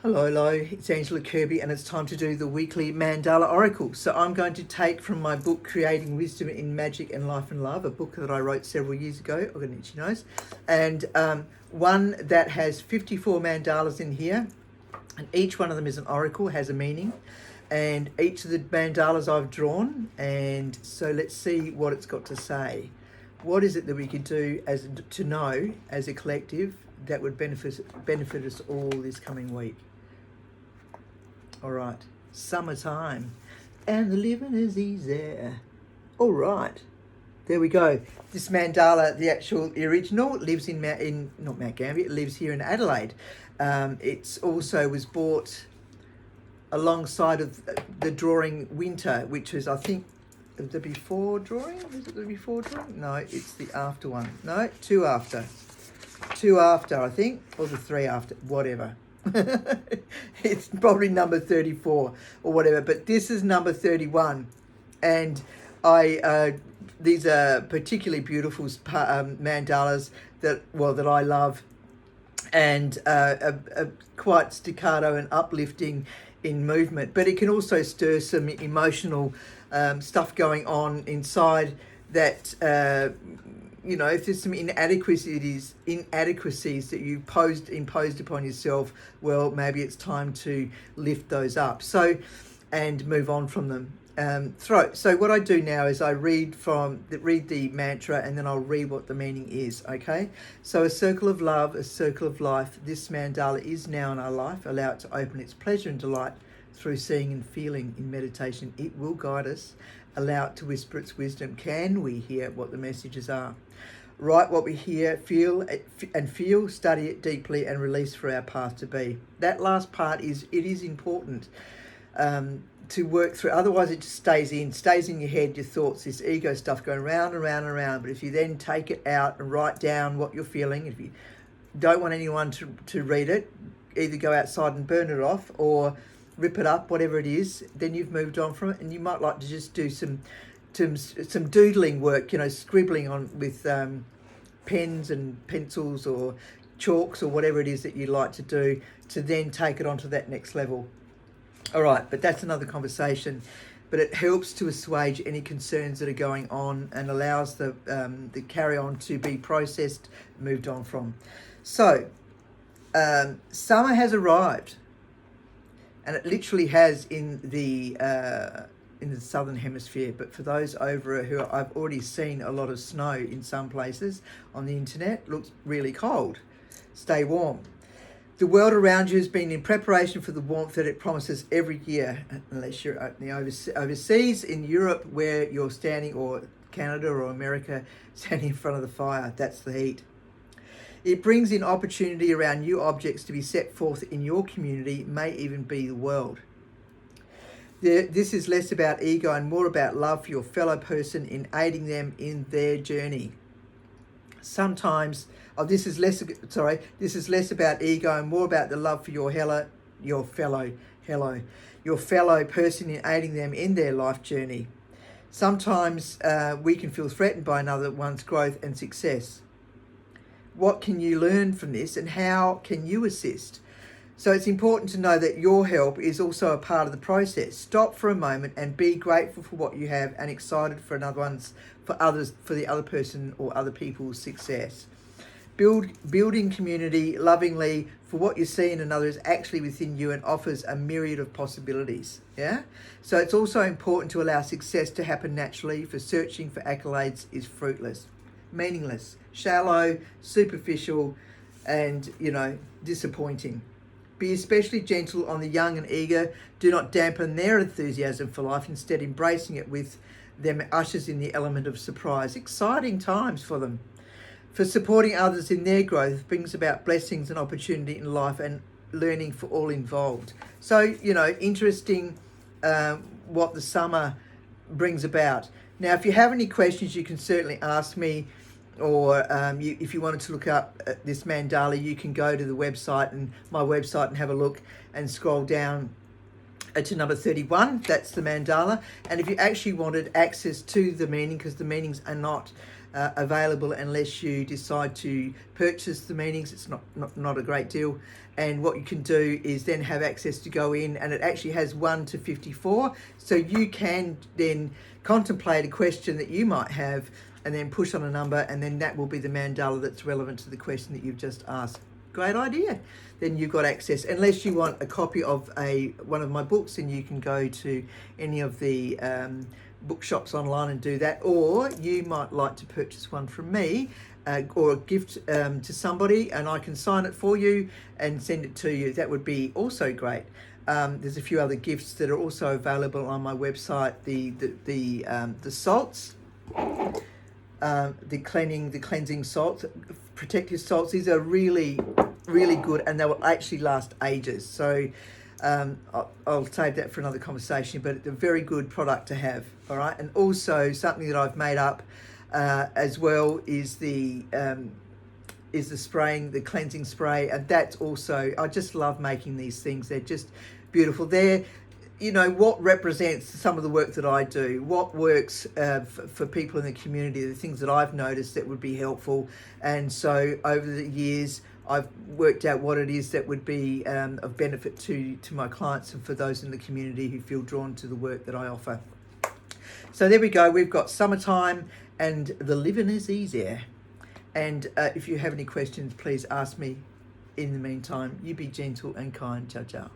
Hello, it's Angela Kirby, and it's time to do the weekly Mandala Oracle. So I'm going to take from my book, Creating Wisdom in Magic and Life and Love, a book that I wrote several years ago. I've got an itchy nose. And one that has 54 mandalas in here, and each one of them is an oracle, has a meaning. And each of the mandalas I've drawn, and so let's see what it's got to say. What is it that we can do to know as a collective that would benefit us all this coming week? All right, summertime, and the living is easy. All right, there we go. This mandala, the original, lives in not Mount Gambier. It lives here in Adelaide. It's also was bought alongside of the drawing Winter, which is, I think, the before drawing. Is it the before drawing? No, it's the after one. No, two after, I think, or the three after, whatever. It's probably number 34 or whatever, but this is number 31, and these are particularly beautiful mandalas that I love, and quite staccato and uplifting in movement, but it can also stir some emotional stuff going on inside that if there's some inadequacies that you've imposed upon yourself, well, maybe it's time to lift those up. So, and move on from them. So what I do now is I read the mantra, and then I'll read what the meaning is. Okay. So a circle of love, a circle of life. This mandala is now in our life. Allow it to open its pleasure and delight through seeing and feeling in meditation. It will guide us. Allow it to whisper its wisdom. Can we hear what the messages are? Write what we hear, feel, study it deeply, and release for our path to be. That last part is important to work through. Otherwise, it just stays in your head, your thoughts, this ego stuff going round and round and round. But if you then take it out and write down what you're feeling, if you don't want anyone to read it, either go outside and burn it off or rip it up, whatever it is, then you've moved on from it. And you might like to just do some doodling work, scribbling on with pens and pencils or chalks or whatever it is that you like to do, to then take it on to that next level. All right, but that's another conversation. But it helps to assuage any concerns that are going on and allows the carry on to be processed, moved on from. So, summer has arrived, and it literally has in the southern hemisphere. But for those over who I've already seen a lot of snow in some places on the internet, looks really cold. Stay warm. The world around you has been in preparation for the warmth that it promises every year, unless you're overseas in Europe, where you're standing, or Canada or America, standing in front of the fire. That's the heat. It brings in opportunity around new objects to be set forth in your community, may even be the world. This is less about ego and more about love for your fellow person in aiding them in their journey. Sometimes, this is less about ego and more about the love for your fellow person in aiding them in their life journey. Sometimes we can feel threatened by another one's growth and success. What can you learn from this, and how can you assist? So it's important to know that your help is also a part of the process. Stop for a moment and be grateful for what you have, and excited for the other person or other people's success. Building community lovingly for what you see in another is actually within you and offers a myriad of possibilities. Yeah. So it's also important to allow success to happen naturally, for searching for accolades is fruitless, meaningless, shallow, superficial, and disappointing. Be especially gentle on the young and eager. Do not dampen their enthusiasm for life. Instead, embracing it with them ushers in the element of surprise. Exciting times for them. For supporting others in their growth brings about blessings and opportunity in life and learning for all involved. So, interesting what the summer brings about. Now, if you have any questions, you can certainly ask me, or if you wanted to look up this mandala, you can go to my website and have a look and scroll down to number 31. That's the mandala. And if you actually wanted access to the meaning, because the meanings are not available unless you decide to purchase the meetings. It's not a great deal. And what you can do is then have access to go in, and it actually has 1 to 54. So you can then contemplate a question that you might have and then push on a number, and then that will be the mandala that's relevant to the question that you've just asked. Great idea. Then you've got access. Unless you want a copy of one of my books, and you can go to any of the bookshops online and do that, or you might like to purchase one from me or a gift to somebody, and I can sign it for you and send it to you. That would be also great. There's a few other gifts that are also available on my website. The salts, the cleansing salts, protective salts. These are really good, and they will actually last ages. So I'll save that for another conversation, but it's a very good product to have. All right. And also something that I've made up as well is the spraying, the cleansing spray, and that's also, I just love making these things. They're just beautiful. They're, what represents some of the work that I do, what works for people in the community, the things that I've noticed that would be helpful. And so over the years, I've worked out what it is that would be of benefit to my clients and for those in the community who feel drawn to the work that I offer. So there we go. We've got summertime and the living is easier. And if you have any questions, please ask me. In the meantime, you be gentle and kind. Ciao, ciao.